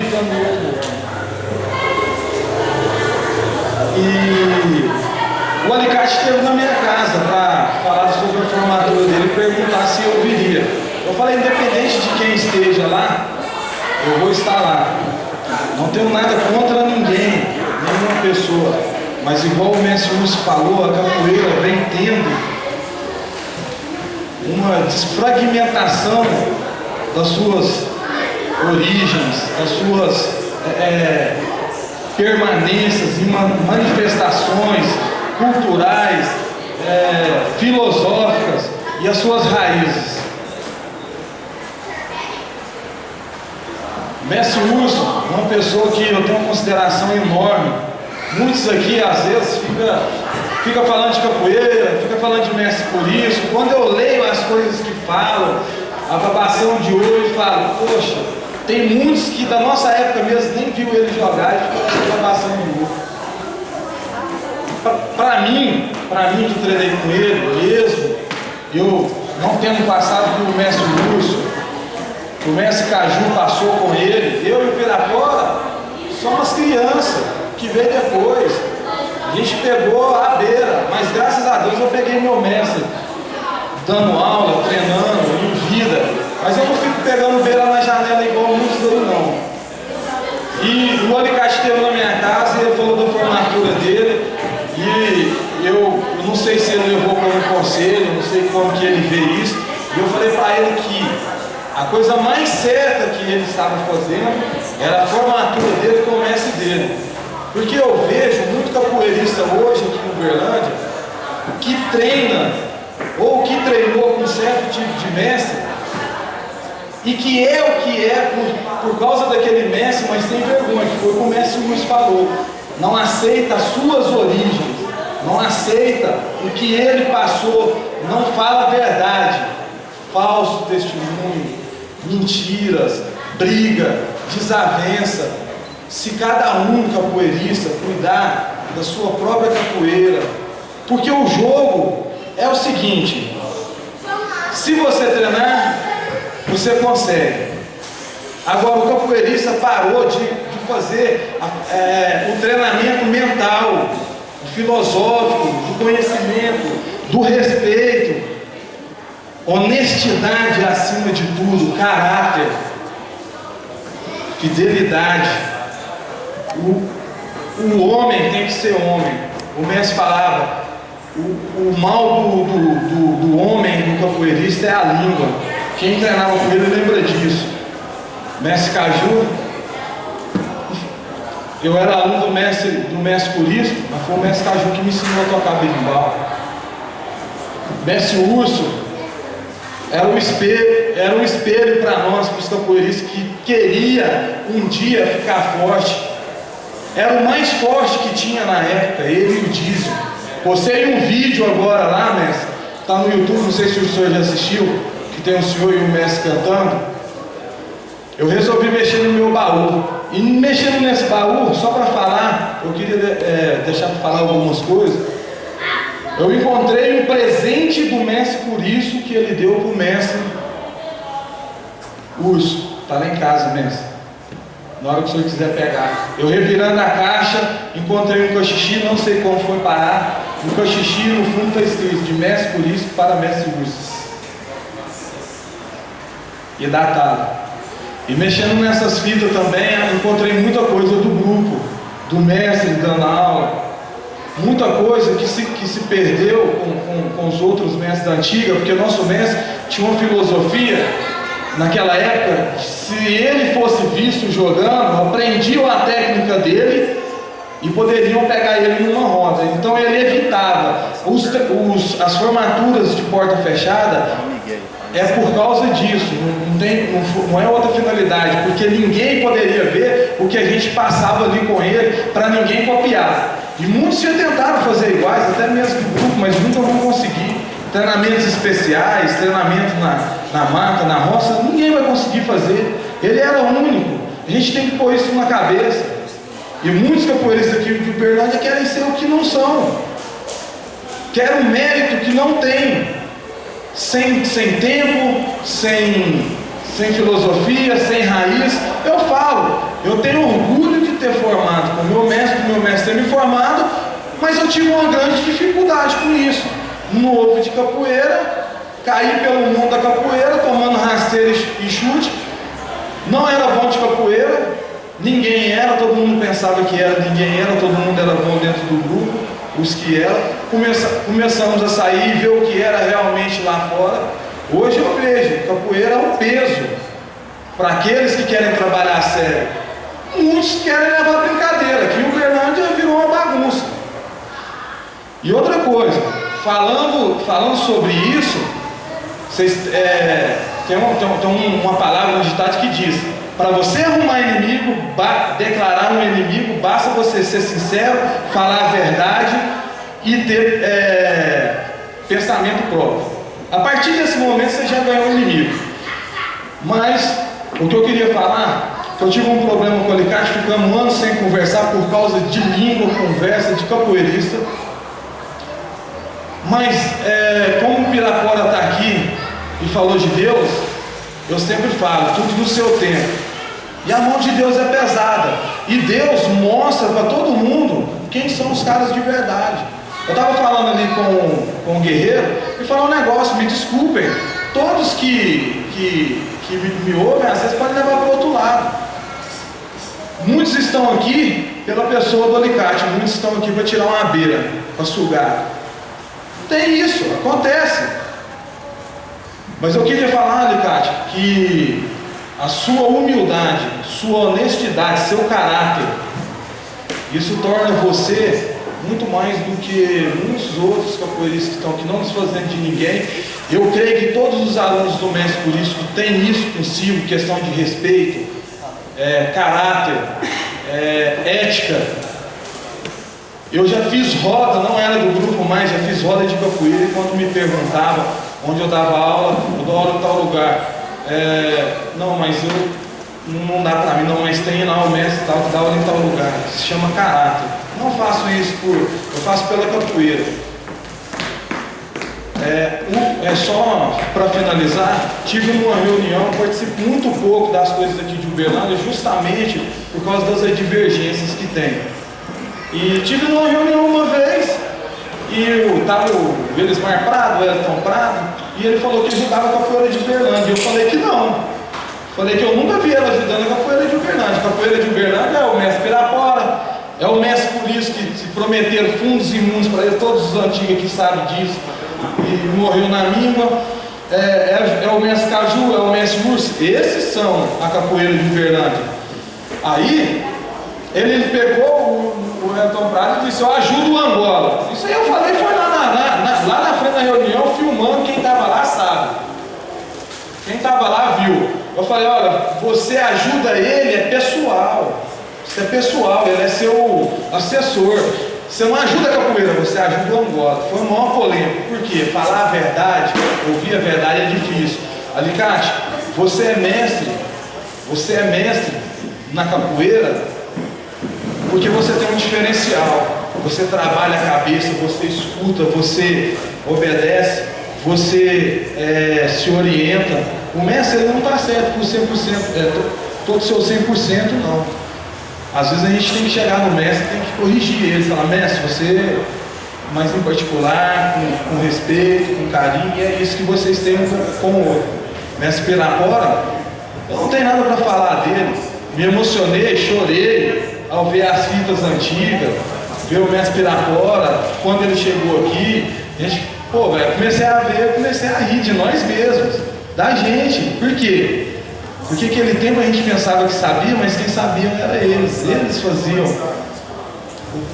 ficando no outro. E o Alicate esteve na minha casa para falar sobre a formatura dele e perguntar se eu viria. Eu falei, independente de quem esteja lá, eu vou estar lá. Não tenho nada contra ninguém, nenhuma pessoa. Mas igual o mestre Urso falou, a capoeira vem tendo uma desfragmentação das suas origens, das suas permanências e manifestações culturais, filosóficas e as suas raízes. Mestre Urso é uma pessoa que eu tenho uma consideração enorme. Muitos aqui às vezes fica falando de capoeira, fica falando de mestre por isso. Quando eu leio as coisas que falam, a babação de hoje, falo, poxa, tem muitos que da nossa época mesmo nem viu ele jogar e ficou essa babação de hoje. Para mim que treinei com ele mesmo, eu não tendo passado pelo mestre Urso, o mestre Caju passou com ele, eu e o Pirapora somos crianças que veio depois. A gente pegou a beira, mas graças a Deus eu peguei meu mestre dando aula, treinando, em vida. Mas eu não fico pegando beira na janela igual muitos aí não. E o Alicate esteve na minha casa e ele falou da formatura dele. E eu não sei se ele levou como conselho, não sei como que ele vê isso. E eu falei para ele que a coisa mais certa que ele estava fazendo era a formatura dele com o mestre dele. Porque eu vejo muito capoeirista hoje aqui em Uberlândia que treina ou que treinou com certo tipo de mestre e que é o que é por causa daquele mestre, mas tem vergonha, que foi o que o mestre Luiz falou. Não aceita as suas origens, não aceita o que ele passou, não fala a verdade, falso testemunho, mentiras, briga, desavença. Se cada um capoeirista cuidar da sua própria capoeira, porque o jogo é o seguinte: se você treinar, você consegue. Agora o capoeirista parou de fazer o treinamento mental, filosófico, do conhecimento, do respeito, honestidade acima de tudo, caráter, fidelidade. O homem tem que ser homem. O mestre falava, o mal do homem, do capoeirista, é a língua. Quem treinava com ele lembra disso. Mestre Caju, eu era aluno do mestre Curisco, mas foi o mestre Caju que me ensinou a tocar berimbau. Mestre Urso era um espelho para nós, para os capoeiristas que queria um dia ficar forte. Era o mais forte que tinha na época, ele e o Diesel. Postei um vídeo agora lá, mestre, está no YouTube, não sei se o senhor já assistiu, que tem o senhor e o mestre cantando. Eu resolvi mexer no meu baú. E mexendo nesse baú, só para falar, eu queria deixar para falar algumas coisas. Eu encontrei um presente do mestre Curisco que ele deu para o mestre Urso. Está lá em casa, mestre. Na hora que o senhor quiser pegar. Eu revirando a caixa, encontrei um cochichi, não sei como foi parar. Um cochichi no fundo está escrito de mestre Curisco para mestre Urso. E datado. E mexendo nessas fitas também, eu encontrei muita coisa do grupo, do mestre dando aula. Muita coisa que se perdeu com os outros mestres da antiga, porque o nosso mestre tinha uma filosofia, naquela época, se ele fosse visto jogando, aprendiam a técnica dele e poderiam pegar ele numa roda. Então ele evitava as formaturas de porta fechada. É por causa disso, não é outra finalidade, porque ninguém poderia ver o que a gente passava ali com ele, para ninguém copiar. E muitos já tentaram fazer iguais, até mesmo do grupo, mas nunca vão conseguir. Treinamentos especiais, treinamento na mata, na roça, ninguém vai conseguir fazer. Ele era único. A gente tem que pôr isso na cabeça. E muitos capoeiristas aqui de Uberlândia querem ser o que não são. Querem um mérito que não tem. Sem tempo, sem sem filosofia, sem raiz. Eu falo, eu tenho orgulho de ter formado com meu mestre ter me formado, mas eu tive uma grande dificuldade com isso. Novo de capoeira, caí pelo mundo da capoeira, tomando rasteira e chute. Não era bom de capoeira, ninguém era, todo mundo pensava que era, ninguém era, todo mundo era bom dentro do grupo, os que eram. Começamos a sair e ver o que era realmente lá fora. Hoje eu vejo, capoeira é um peso para aqueles que querem trabalhar a sério. Muitos querem levar brincadeira, que o Uberlândia virou uma bagunça. E outra coisa, falando sobre isso, vocês, tem uma palavra no ditado que diz: para você arrumar inimigo, declarar um inimigo, basta você ser sincero, falar a verdade e ter pensamento próprio. A partir desse momento você já ganhou um inimigo. Mas o que eu queria falar, que eu tive um problema com o alicate, ficamos anos sem conversar por causa de língua, conversa, de capoeirista. Mas como o Pirapora está aqui e falou de Deus, eu sempre falo, tudo no seu tempo. E a mão de Deus é pesada. E Deus mostra para todo mundo quem são os caras de verdade. Eu estava falando ali com o Guerreiro e falar um negócio, me desculpem, todos que me ouvem, às vezes podem levar para o outro lado. Muitos estão aqui pela pessoa do alicate, muitos estão aqui para tirar uma beira, para sugar. Tem isso, acontece. Mas eu queria falar, alicate, que a sua humildade, sua honestidade, seu caráter, isso torna você muito mais do que muitos outros capoeiristas que estão aqui, não desfazendo de ninguém. Eu creio que todos os alunos do mestre Purístico têm isso consigo, questão de respeito, caráter, ética. Eu já fiz roda, não era do grupo mais, já fiz roda de capoeira, e quando me perguntavam onde eu dava aula, eu dou aula em tal lugar. Não, mas não dá pra mim, não, mas tem lá o mestre tal que dá aula em tal lugar. Se chama caráter. Não faço isso eu faço pela capoeira. Só para finalizar, tive uma reunião, participo muito pouco das coisas aqui de Uberlândia, justamente por causa das divergências que tem. E tive uma reunião uma vez, e estava o Velismar Prado, o Elton Prado, e ele falou que ajudava a capoeira de Uberlândia. Eu falei que não. Falei que eu nunca vi ela ajudando a capoeira de Uberlândia. A capoeira de Uberlândia é o mestre Pirapora, é o mestre Purístico que se prometeram fundos e mundos para ele, todos os antigos aqui sabem disso, e morreu na míngua. É o mestre Caju, é o mestre Urso. Esses são a capoeira de Uberlândia. Aí, ele pegou o Elton Prado e disse: eu ajudo o Angola. Isso aí eu falei, foi lá na frente da reunião, filmando. Quem estava lá sabe. Quem estava lá viu. Eu falei: olha, você ajuda ele, é pessoal. Isso é pessoal, ele é seu assessor. Você não ajuda a capoeira, você ajuda o Angola. Foi uma maior polêmica. Por quê? Falar a verdade, ouvir a verdade é difícil. Alicate, você é mestre na capoeira porque você tem um diferencial. Você trabalha a cabeça, você escuta, você obedece, você se orienta. O mestre ele não está certo por 100%, todo o seu 100% não. Às vezes a gente tem que chegar no mestre, tem que corrigir ele, falar: mestre, você, mais em particular, com respeito, com carinho, e é isso que vocês têm com o outro. Mestre Pirapora, eu não tenho nada para falar dele. Me emocionei, chorei ao ver as fitas antigas, ver o mestre Pirapora, quando ele chegou aqui, a gente, comecei a rir de nós mesmos, da gente. Por quê? Porque aquele tempo a gente pensava que sabia, mas quem sabia era eles faziam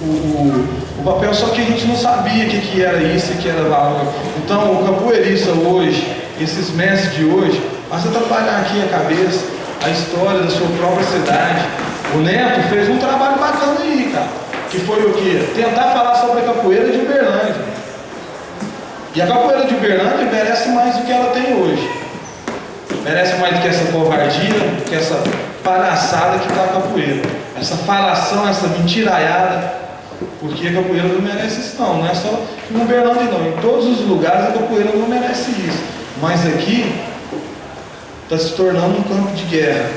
o papel, só que a gente não sabia o que era isso e que era valor. Então o capoeirista hoje, esses mestres de hoje, basta trabalhar aqui a cabeça, a história da sua própria cidade. O Neto fez um trabalho bacana aí, cara, que foi o quê? Tentar falar sobre a capoeira de Uberlândia. E a capoeira de Uberlândia merece mais do que ela tem hoje. Merece mais do que essa covardia, do que essa palhaçada que está a capoeira. Essa falação, essa mentiraiada. Porque a capoeira não merece isso não é só em Uberlândia não. Em todos os lugares a capoeira não merece isso. Mas aqui, está se tornando um campo de guerra.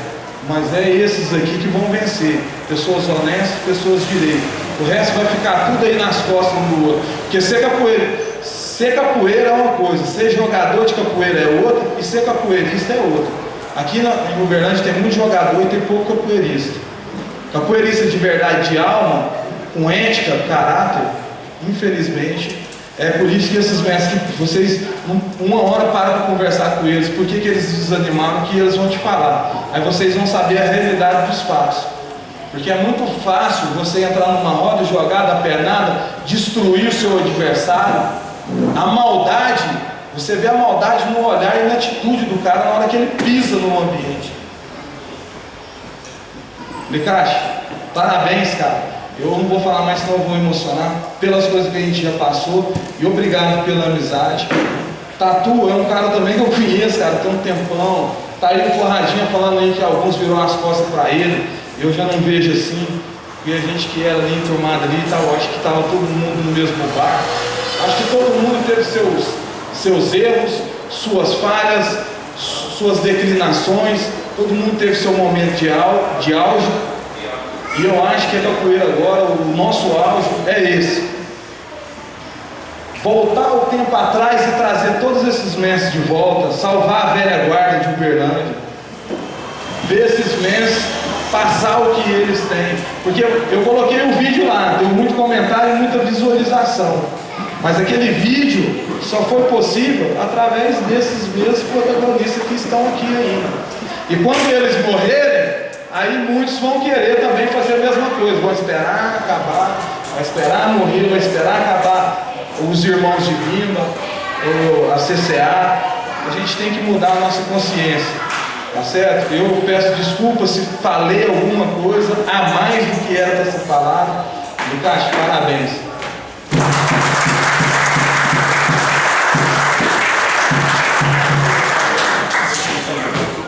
Mas é esses aqui que vão vencer. Pessoas honestas, pessoas direitas. O resto vai ficar tudo aí nas costas um do outro. Porque ser capoeira é uma coisa, ser jogador de capoeira é outra, e ser capoeirista é outra. Aqui em Uberlândia tem muito jogador e tem pouco capoeirista. Capoeirista de verdade, de alma, com ética, caráter, infelizmente, é por isso que esses mestres, vocês, uma hora param para conversar com eles, por que eles desanimaram, que eles vão te falar. Aí vocês vão saber a realidade dos fatos. Porque é muito fácil você entrar numa roda, jogar da pernada, destruir o seu adversário. A maldade, você vê a maldade no olhar e na atitude do cara na hora que ele pisa no ambiente. Licache, parabéns, cara. Eu não vou falar mais, senão eu vou emocionar pelas coisas que a gente já passou. E obrigado pela amizade. Tatu é um cara também que eu conheço, cara, tem um tempão. Tá aí no Porradinha falando aí que alguns viram as costas para ele. Eu já não vejo assim. E a gente que era ali enturmado ali e tal, acho que estava todo mundo no mesmo bar. Acho que todo mundo teve seus erros, suas falhas, suas declinações. Todo mundo teve seu momento de auge. E eu acho que a capoeira agora, o nosso auge é esse. Voltar o tempo atrás e trazer todos esses mestres de volta, salvar a velha guarda de Uberlândia, ver esses mestres passar o que eles têm. Porque eu coloquei o vídeo lá, deu muito comentário e muita visualização. Mas aquele vídeo só foi possível através desses mesmos protagonistas que estão aqui ainda. E quando eles morrerem, aí muitos vão querer também fazer a mesma coisa, vão esperar acabar, vai esperar morrer, vai esperar acabar os irmãos de Bimba, a CCA. A gente tem que mudar a nossa consciência, tá certo? Eu peço desculpa se falei alguma coisa a mais do que era para ser falado. Lucas, parabéns.